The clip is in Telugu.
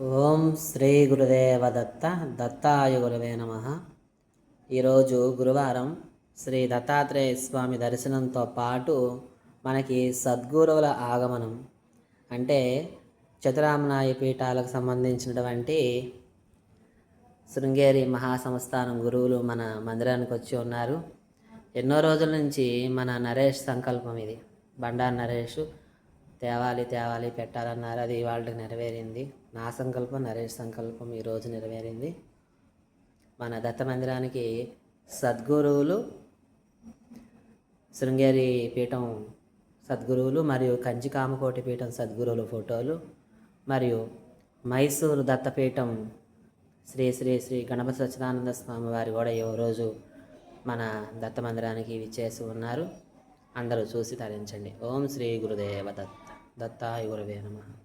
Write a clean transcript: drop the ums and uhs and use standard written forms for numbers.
ఓం శ్రీ గురుదేవ దత్త దత్తాయ గురవే నమ. ఈరోజు గురువారం శ్రీ దత్తాత్రేయ స్వామి దర్శనంతో పాటు మనకి సద్గురువుల ఆగమనం అంటే చతురామ్నాయ పీఠాలకు సంబంధించినటువంటి శృంగేరి మహాసంస్థానం గురువులు మన మందిరానికి వచ్చి ఉన్నారు. ఎన్నో రోజుల నుంచి మన నరేష్ సంకల్పం ఇది. బండారు నరేష్ తేవాలి పెట్టాలన్నారు. అది వాళ్ళకి నెరవేరింది. నా సంకల్పం, నరేష్ సంకల్పం ఈరోజు నెరవేరింది. మన దత్త మందిరానికి సద్గురువులు, శృంగేరి పీఠం సద్గురువులు మరియు కంచి కామకోటి పీఠం సద్గురువుల ఫోటోలు మరియు మైసూరు దత్తపీఠం శ్రీ శ్రీ శ్రీ గణపతి సచ్చిదానంద స్వామి వారి కూడా ఈ రోజు మన దత్త మందిరానికి విచ్చేసి ఉన్నారు. అందరూ చూసి తరించండి. ఓం శ్రీ గురుదేవ దత్త దత్తాయ గురవే నమః.